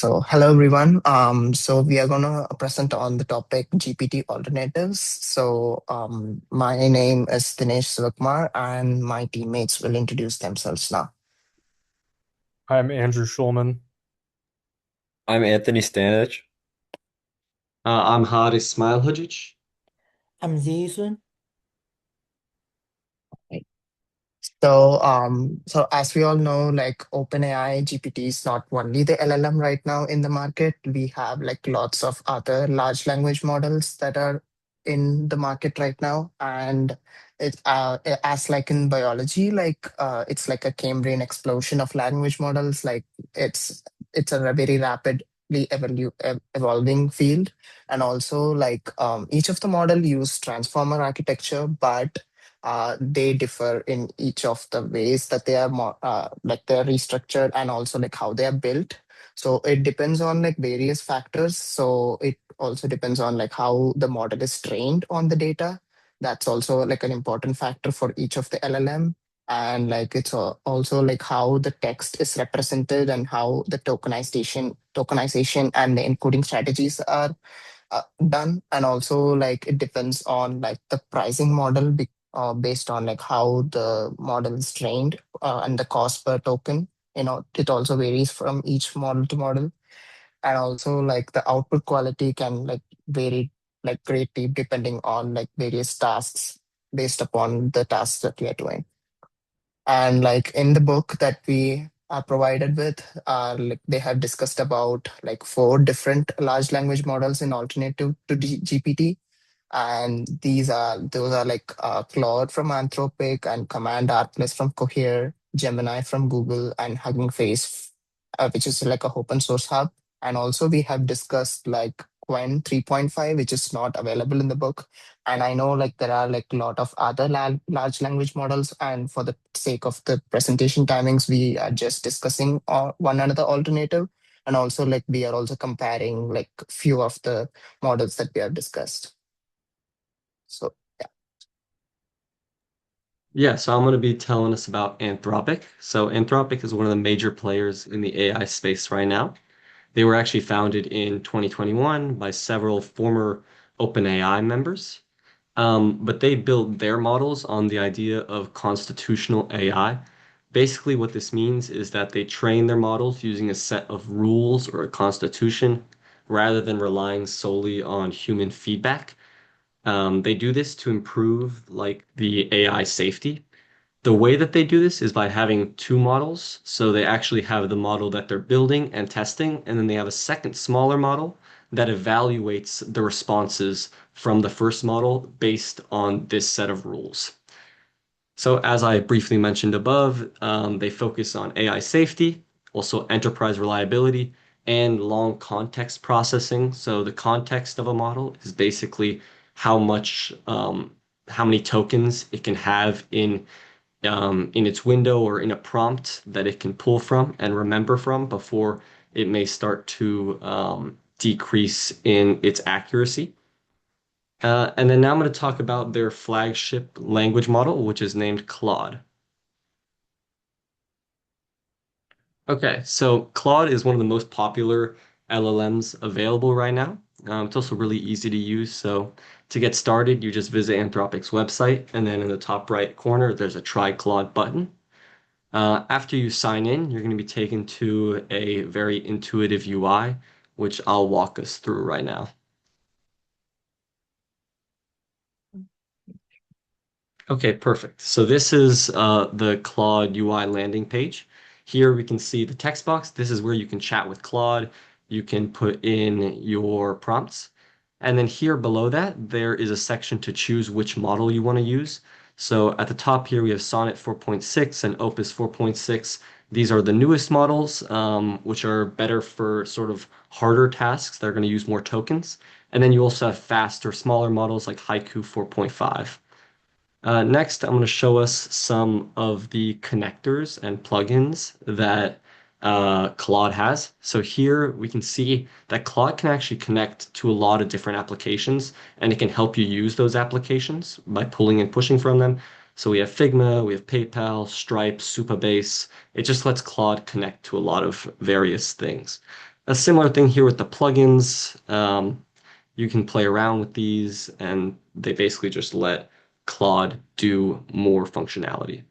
Hello everyone. We are gonna present on the topic GPT Alternatives. My name is Dinesh Sivakumar, and my teammates will introduce themselves now. I'm Andrew Schulman. I'm Anthony Stanich. I'm Haris Smilhodzic. I'm Jason. As we all know, like OpenAI GPT is not only the LLM right now in the market. We have like lots of other large language models that are in the market right now, and as like in biology, it's like a Cambrian explosion of language models. It's it's a very rapidly evolving field, and also each of the model use transformer architecture, but they differ in each of the ways that they are like they're restructured and also like how they are built. So it depends on like various factors. So it also depends on like how the model is trained on the data. That's also like an important factor for each of the LLM. And like also like how the text is represented and how the tokenization and the encoding strategies are done. And also like it depends on like the pricing model based on like how the model is trained, and the cost per token. It also varies from each model to model. And also like the output quality can like vary like greatly depending on like various tasks based upon the tasks that we are doing. And like in the book that we are provided with, like they have discussed about like four different large language models in alternative to GPT. And those are like Claude from Anthropic and Command R Plus from Cohere, Gemini from Google, and Hugging Face, which is like a open source hub. And also we have discussed like Quen 3.5, which is not available in the book. And I know like there are like a lot of other large language models, and for the sake of the presentation timings, we are just discussing one another alternative. And also like we are also comparing like few of the models that we have discussed. So yeah. Yeah, so I'm going to be telling us about Anthropic. So Anthropic is one of the major players in the AI space right now. They were actually founded in 2021 by several former OpenAI members. But they built their models on the idea of constitutional AI. Basically, what this means is that they train their models using a set of rules or a constitution rather than relying solely on human feedback. They do this to improve like the AI safety. The way that they do this is by having two models. So they actually have the model that they're building and testing, and then they have a second smaller model that evaluates the responses from the first model based on this set of rules. So as I briefly mentioned above, they focus on AI safety, also enterprise reliability, and long context processing. So the context of a model is basically how much, how many tokens it can have in its window or in a prompt that it can pull from and remember from before it may start to decrease in its accuracy. And then now I'm going to talk about their flagship language model, which is named Claude. Okay, so Claude is one of the most popular LLMs available right now. It's also really easy to use. So to get started, you just visit Anthropic's website, and then in the top right corner, there's a Try Claude button. After you sign in, you're going to be taken to a very intuitive UI, which I'll walk us through right now. Okay, perfect. So this is the Claude UI landing page. Here we can see the text box. This is where you can chat with Claude. You can put in your prompts. And then here below that, there is a section to choose which model you want to use. So at the top here, we have Sonnet 4.6 and Opus 4.6. These are the newest models, which are better for sort of harder tasks. They're going to use more tokens. And then you also have faster, smaller models like Haiku 4.5. Next, I'm going to show us some of the connectors and plugins that Claude has. So here we can see that Claude can actually connect to a lot of different applications, and it can help you use those applications by pulling and pushing from them. So we have Figma, we have PayPal, Stripe, Supabase. It just lets Claude connect to a lot of various things. A similar thing here with the plugins. You can play around with these, and they basically just let Claude do more functionality.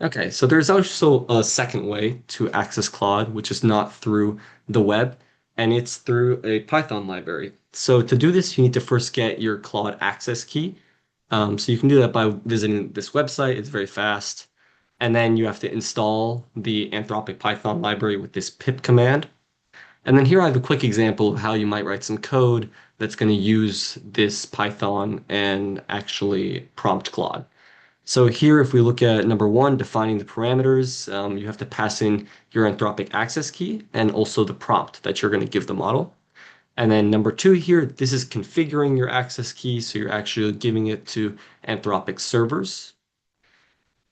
Okay, so there's also a second way to access Claude, which is not through the web, and it's through a Python library. So to do this, you need to first get your Claude access key. So you can do that by visiting this website. It's very fast. And then you have to install the Anthropic Python library with this pip command. And then here I have a quick example of how you might write some code that's going to use this Python and actually prompt Claude. So here, if we look at number one, defining the parameters, you have to pass in your Anthropic access key and also the prompt that you're going to give the model. And then number two here, this is configuring your access key. So you're actually giving it to Anthropic servers.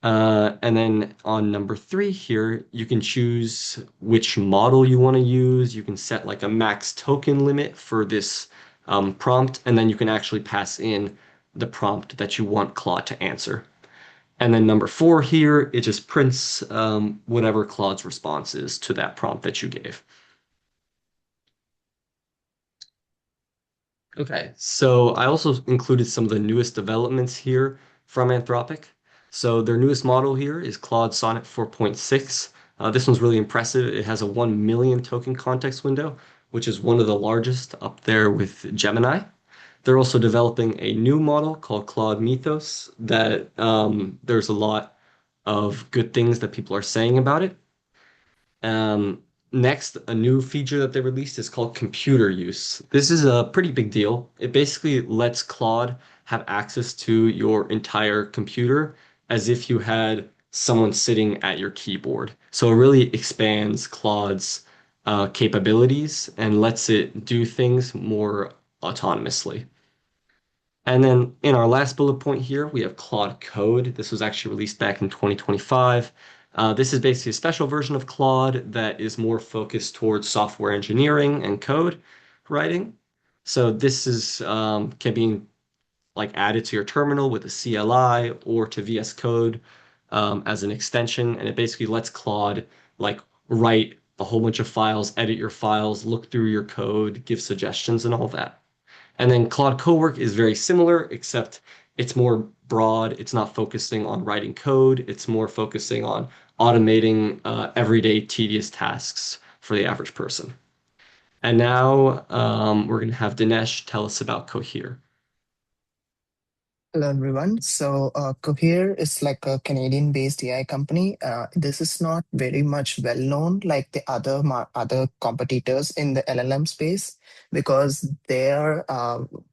And then on number three here, you can choose which model you want to use. You can set like a max token limit for this prompt, and then you can actually pass in the prompt that you want Claude to answer. And then number four here, it just prints whatever Claude's response is to that prompt that you gave. Okay, so I also included some of the newest developments here from Anthropic. So their newest model here is Claude Sonnet 4.6. This one's really impressive. It has a 1 million token context window, which is one of the largest up there with Gemini. They're also developing a new model called Claude Mythos that there's a lot of good things that people are saying about it. Um, Next, a new feature that they released is called computer use. This is a pretty big deal. It basically lets Claude have access to your entire computer as if you had someone sitting at your keyboard. So it really expands Claude's capabilities and lets it do things more autonomously. And then in our last bullet point here, we have Claude Code. This was actually released back in 2025. This is basically a special version of Claude that is more focused towards software engineering and code writing. So this is can be like added to your terminal with a CLI or to VS Code as an extension, and it basically lets Claude like write a whole bunch of files, edit your files, look through your code, give suggestions, and all that. And then Claude Cowork is very similar, except it's more broad. It's not focusing on writing code. It's more focusing on automating everyday tedious tasks for the average person. And now we're going to have Dinesh tell us about Cohere. Hello, everyone. So, Cohere is like a Canadian-based AI company. This is not very much well known like the other competitors in the LLM space because their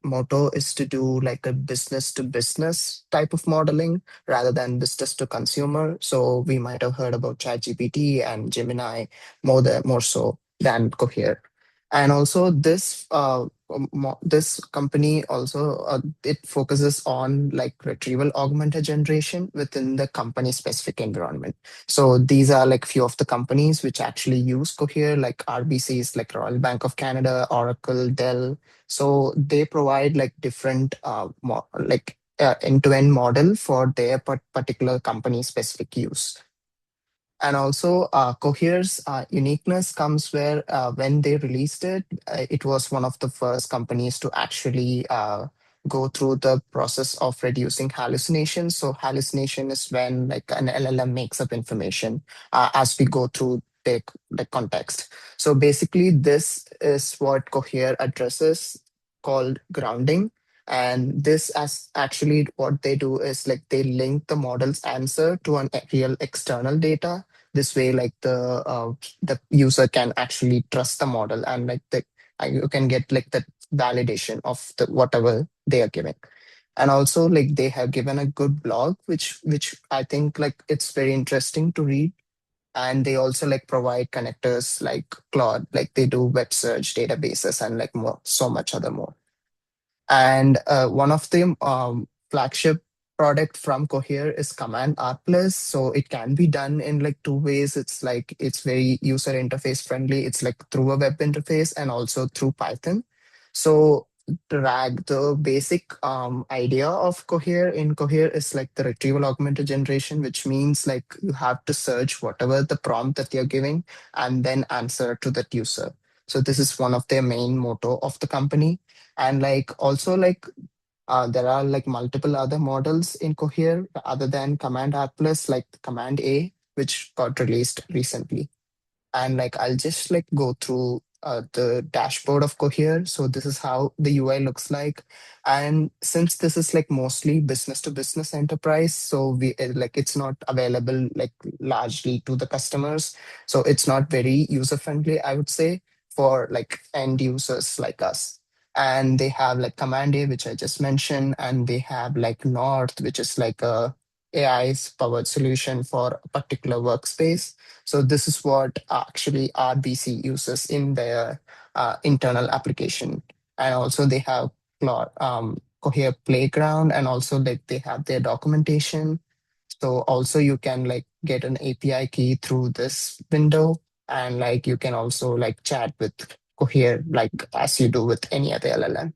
motto is to do like a business to business type of modeling rather than business to consumer. So, we might have heard about ChatGPT and Gemini more so than Cohere. And also, this company also it focuses on like retrieval augmented generation within the company specific environment. So these are like few of the companies which actually use Cohere, like RBCs, like Royal Bank of Canada, Oracle, Dell. So they provide like different end-to-end model for their particular company specific use. And also, Cohere's uniqueness comes where when they released it, it was one of the first companies to actually go through the process of reducing hallucinations. So, hallucination is when like an LLM makes up information as we go through the context. So, basically, this is what Cohere addresses called grounding. And this as actually what they do is like they link the model's answer to an real external data. This way like the user can actually trust the model and like you can get like the validation of the whatever they are giving. And also like they have given a good blog which I think like it's very interesting to read. And they also like provide connectors like Claude, like they do web search databases and like more so much other more. And one of the flagship product from Cohere is Command R Plus. So it can be done in like two ways. It's like it's very user interface friendly. It's like through a web interface and also through Python. So drag the basic idea of Cohere in Cohere is like the retrieval augmented generation, which means like you have to search whatever the prompt that you're giving and then answer to that user. So this is one of their main motto of the company. And like also like there are like multiple other models in Cohere other than Command R plus, like Command A, which got released recently. And like I'll just like go through the dashboard of Cohere. So this is how the UI looks like. And since this is like mostly business to business enterprise, so we like it's not available like largely to the customers. So it's not very user friendly, I would say, for like end users like us. And they have like Command A, which I just mentioned, and they have like North, which is like a AI's powered solution for a particular workspace. So this is what actually RBC uses in their internal application. And also they have Cohere Playground, and also like they have their documentation. So also you can like get an API key through this window, and like you can also like chat with Cohere like as you do with any other LLM.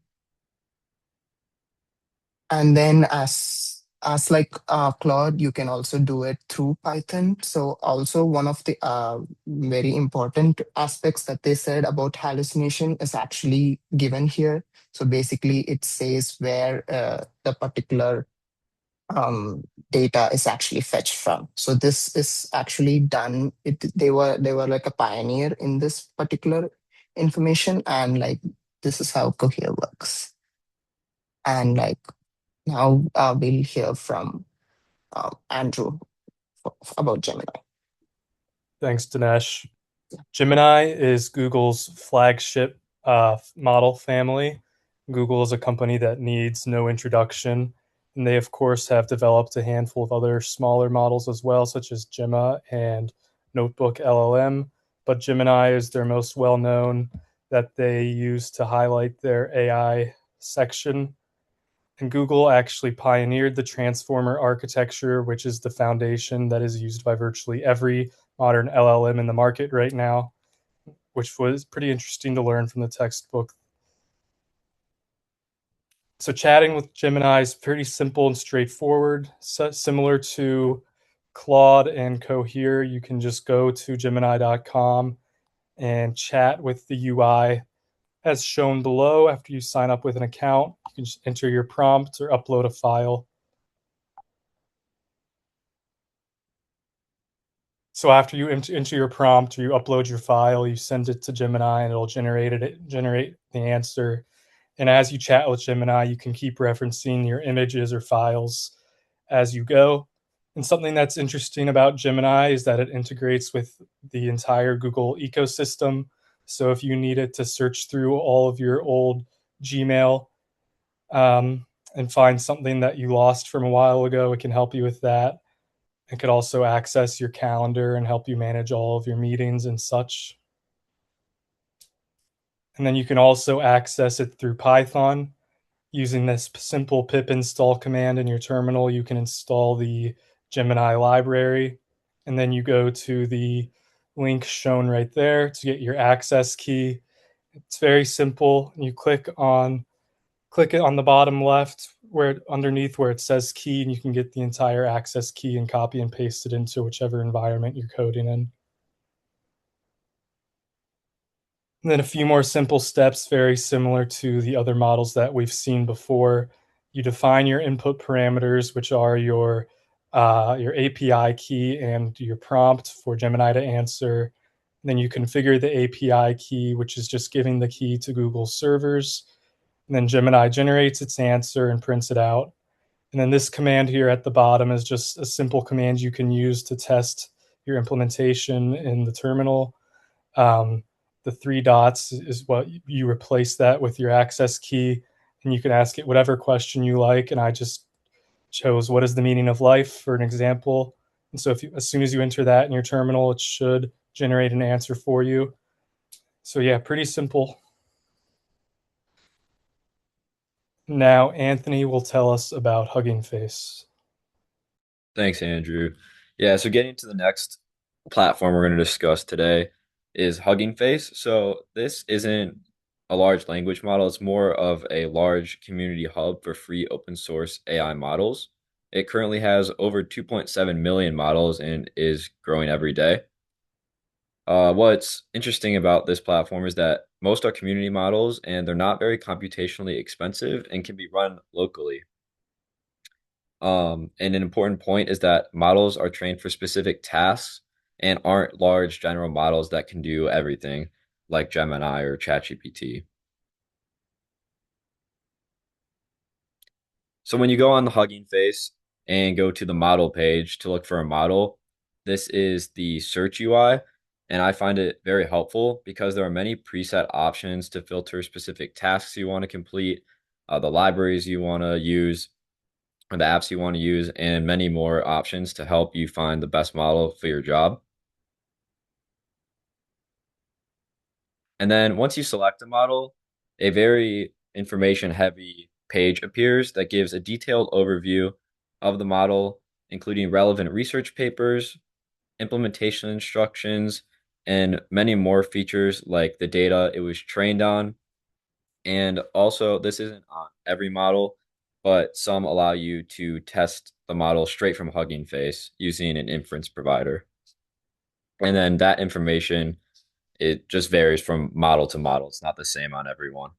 And then as like Claude, you can also do it through Python. So also one of the very important aspects that they said about hallucination is actually given here. So basically it says where the particular data is actually fetched from. So this is actually done. They were like a pioneer in this particular information, and like this is how Cohere works. And like now we'll hear from Andrew about Gemini. Thanks, Dinesh. Gemini is Google's flagship model family. Google is a company that needs no introduction, and they, of course, have developed a handful of other smaller models as well, such as Gemma and Notebook LLM. But Gemini is their most well known, that they use to highlight their AI section. And Google actually pioneered the transformer architecture, which is the foundation that is used by virtually every modern LLM in the market right now, which was pretty interesting to learn from the textbook. So chatting with Gemini is pretty simple and straightforward. So similar to Claude and Cohere, you can just go to gemini.com and chat with the UI as shown below. After you sign up with an account, you can just enter your prompt or upload a file. So after you enter your prompt or you upload your file, you send it to Gemini and it'll generate the answer. And as you chat with Gemini, you can keep referencing your images or files as you go. And something that's interesting about Gemini is that it integrates with the entire Google ecosystem. So if you needed to search through all of your old Gmail and find something that you lost from a while ago, it can help you with that. It could also access your calendar and help you manage all of your meetings and such. And then you can also access it through Python. Using this simple pip install command in your terminal, you can install the Gemini library. And then you go to the link shown right there to get your access key. It's very simple. You click it on the bottom left where underneath where it says key, and you can get the entire access key and copy and paste it into whichever environment you're coding in. And then a few more simple steps, very similar to the other models that we've seen before. You define your input parameters, which are your API key and your prompt for Gemini to answer. And then you configure the API key, which is just giving the key to Google servers. And then Gemini generates its answer and prints it out. And then this command here at the bottom is just a simple command you can use to test your implementation in the terminal. The three dots is what you replace that with your access key, and you can ask it whatever question you like. And I just chose what is the meaning of life for an example. And so as soon as you enter that in your terminal, it should generate an answer for you. So yeah, pretty simple. Now Anthony will tell us about Hugging Face. Thanks, Andrew. Yeah, so getting to the next platform we're going to discuss today is Hugging Face. So this isn't a large language model. It's more of a large community hub for free open source AI models. It currently has over 2.7 million models and is growing every day. What's interesting about this platform is that most are community models and they're not very computationally expensive and can be run locally. And an important point is that models are trained for specific tasks and aren't large general models that can do everything like Gemini or ChatGPT. So when you go on the Hugging Face and go to the model page to look for a model, this is the search UI, and I find it very helpful because there are many preset options to filter specific tasks you want to complete, the libraries you want to use, or the apps you want to use, and many more options to help you find the best model for your job. And then once you select a model, a very information heavy page appears that gives a detailed overview of the model, including relevant research papers, implementation instructions, and many more features like the data it was trained on. And also, this isn't on every model, but some allow you to test the model straight from Hugging Face using an inference provider. And then that information, it just varies from model to model. It's not the same on everyone.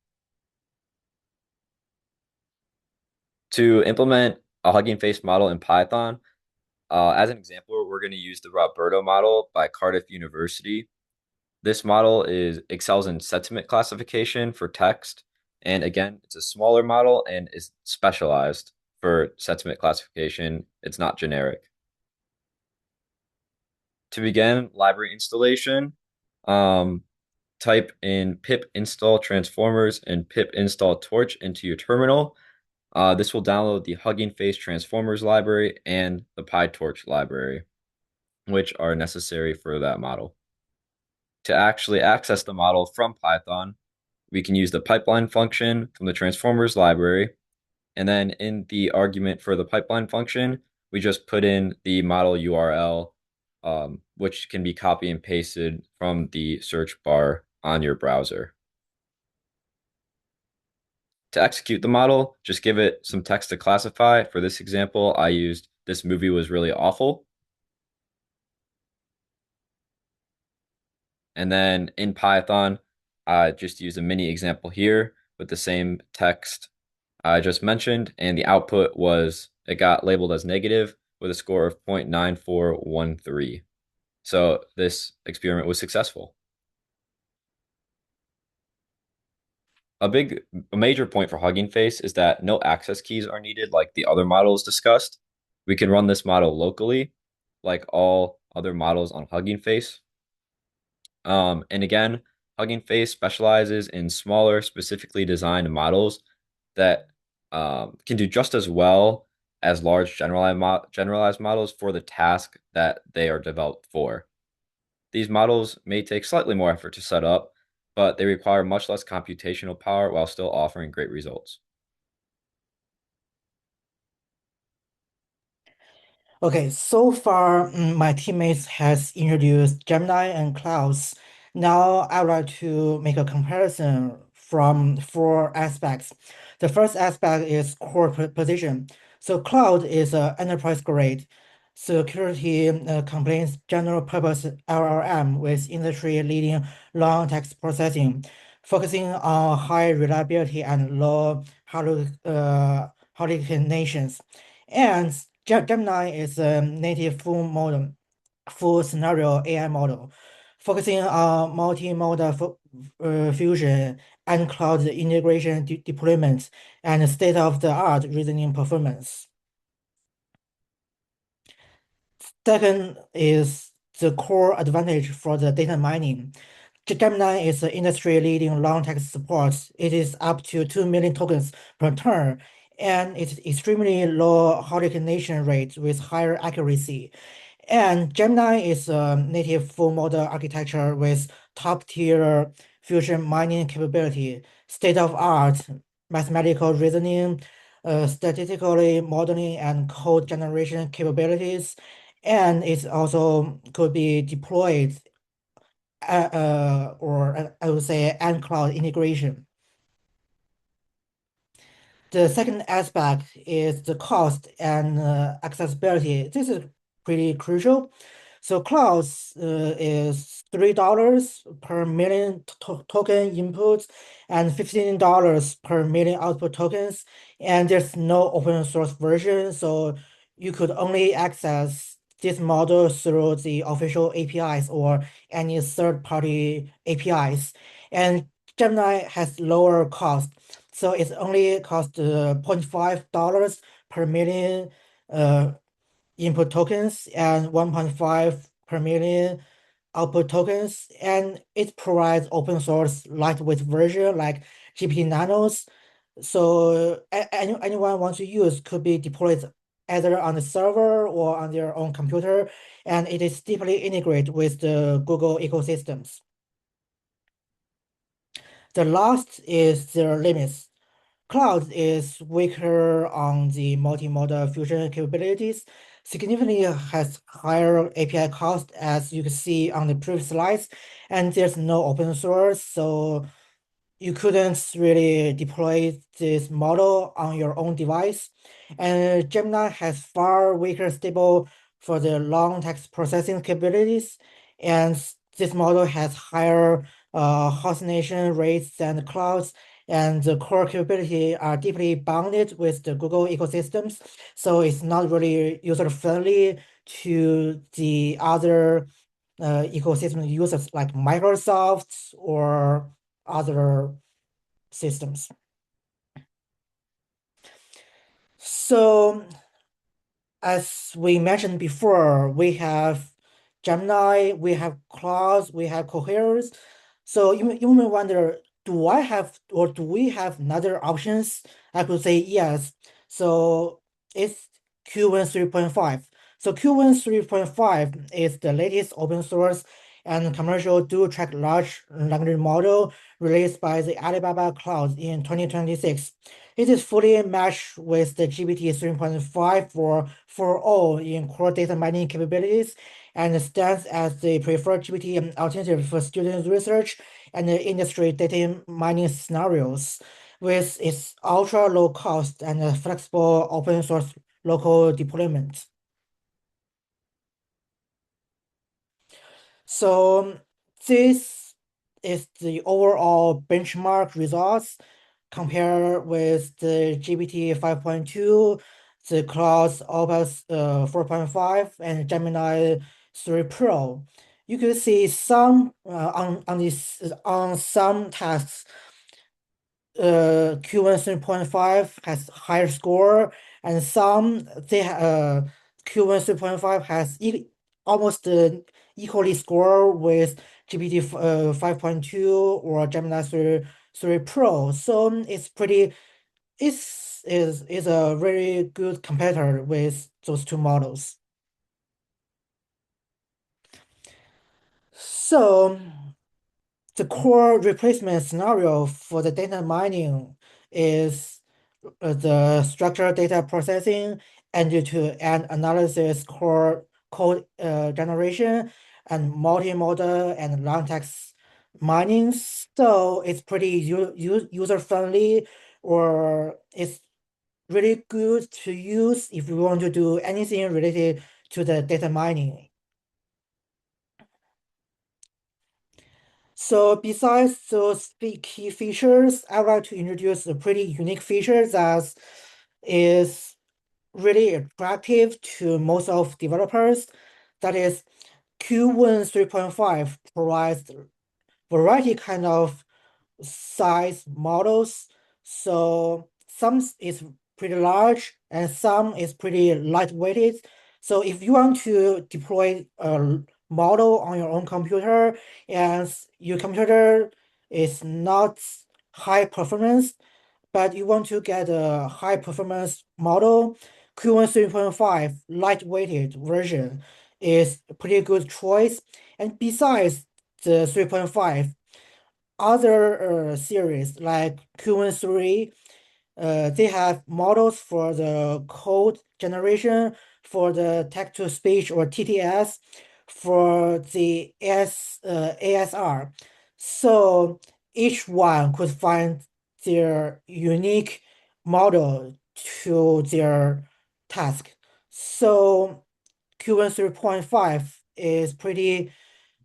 To implement a Hugging Face model in Python, as an example, we're going to use the Roberto model by Cardiff University. This model excels in sentiment classification for text. And again, it's a smaller model and is specialized for sentiment classification. It's not generic. To begin library installation, type in pip install transformers and pip install torch into your terminal. This will download the Hugging Face transformers library and the PyTorch library, which are necessary for that model. To actually access the model from Python, we can use the pipeline function from the transformers library. And then in the argument for the pipeline function, we just put in the model URL, which can be copy and pasted from the search bar on your browser. To execute the model, just give it some text to classify. For this example, I used "this movie was really awful." And then in Python, I just use a mini example here with the same text I just mentioned, and the output was it got labeled as negative with a score of 0.9413. So this experiment was successful. A major point for Hugging Face is that no access keys are needed like the other models discussed. We can run this model locally, like all other models on Hugging Face. And again, Hugging Face specializes in smaller, specifically designed models that can do just as well as large generalized models for the task that they are developed for. These models may take slightly more effort to set up, but they require much less computational power while still offering great results. Okay, so far my teammates has introduced Gemini and clouds. Now I would like to make a comparison from four aspects. The first aspect is core position. So cloud is enterprise grade security compliance general purpose LLM with industry leading long text processing, focusing on high reliability and low hallucinations. And Gemini is a native full scenario AI model, focusing on multimodal fusion and cloud integration deployments and state-of-the-art reasoning performance. Second is the core advantage for the data mining. Gemini is industry-leading long text support. It is up to 2 million tokens per turn, and it's extremely low hallucination rate with higher accuracy. And Gemini is a native full model architecture with top-tier fusion mining capability, state-of-art mathematical reasoning, statistically modeling, and code generation capabilities. And it also could be deployed or I would say and cloud integration. The second aspect is the cost and accessibility. This is pretty crucial. So clouds is $3 per million token inputs and $15 per million output tokens. And there's no open source version, so you could only access this model through the official APIs or any third-party APIs. And Gemini has lower cost. So it's only cost $0.5 per million input tokens and 1.5 per million output tokens. And it provides open source lightweight version like GPT Nanos. So anyone wants to use could be deployed either on the server or on their own computer. And it is deeply integrated with the Google ecosystems. The last is their limits. Cloud is weaker on the multimodal fusion capabilities, significantly has higher API cost, as you can see on the previous slides, and there's no open source, so you couldn't really deploy this model on your own device. And Gemini has far weaker stable for the long text processing capabilities, and this model has higher hallucination rates than the clouds, and the core capability are deeply bounded with the Google ecosystems, so it's not really user-friendly to the other ecosystem users like Microsoft or other systems. So as we mentioned before, we have Gemini, we have Claude, we have Coherence. So you may wonder, do I have or do we have other options? I could say yes. So it's Q1 3.5. So Q1 3.5 is the latest open source and commercial dual-track large language model released by the Alibaba Cloud in 2026. It is fully matched with the GPT 3.5 for all in core data mining capabilities and stands as the preferred GPT alternative for student research and industry data mining scenarios, with its ultra low cost and flexible open source local deployment. So this is the overall benchmark results compared with the GPT 5.2, the Claude Opus 4.5, and Gemini 3 Pro. You could see some on some tasks, Q1 3.5 has higher score, and some Q1 3.5 has almost equally score with GPT 5.2 or Gemini 3 Pro. So it's pretty is a very good competitor with those two models. So the core replacement scenario for the data mining is the structured data processing, end-to-end analysis, core code generation, and multimodal and long text mining. So it's pretty user-friendly, or it's really good to use if you want to do anything related to the data mining. So besides those big key features, I would like to introduce a pretty unique feature that is really attractive to most of developers. That is Q1 3.5 provides variety kind of size models. So some is pretty large and some is pretty lightweighted. So if you want to deploy a model on your own computer and your computer is not high performance, but you want to get a high performance model, Q1 3.5 lightweighted version is a pretty good choice. And besides the 3.5, other series like Q1 3, they have models for the code generation, for the text to speech or TTS, for the ASR. So each one could find their unique model to their task. So Q1 3.5 is pretty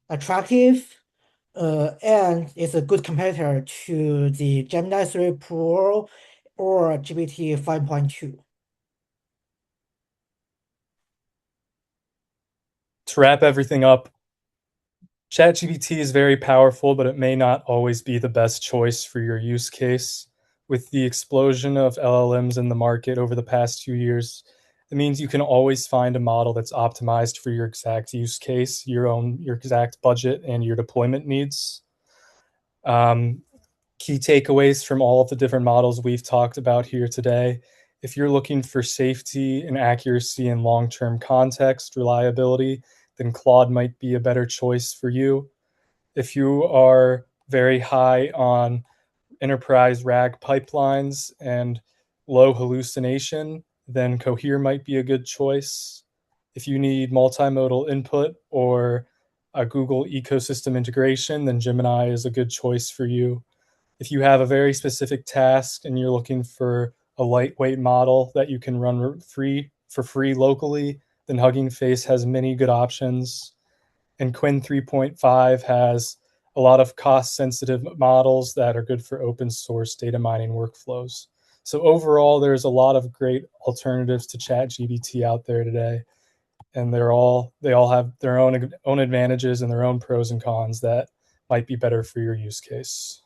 attractive and it's a good competitor to the Gemini 3 Pro or GPT 5.2. To wrap everything up, ChatGPT is very powerful, but it may not always be the best choice for your use case. With the explosion of LLMs in the market over the past 2 years, it means you can always find a model that's optimized for your exact use case, your exact budget, and your deployment needs. Um, Key takeaways from all of the different models we've talked about here today. If you're looking for safety and accuracy and long-term context reliability, then Claude might be a better choice for you. If you are very high on enterprise RAG pipelines and low hallucination, then Cohere might be a good choice. If you need multimodal input or a Google ecosystem integration, then Gemini is a good choice for you. If you have a very specific task and you're looking for a lightweight model that you can run for free locally, then Hugging Face has many good options. And Quinn 3.5 has a lot of cost sensitive models that are good for open source data mining workflows. So overall, there's a lot of great alternatives to ChatGPT out there today, and they all have their own advantages and their own pros and cons that might be better for your use case.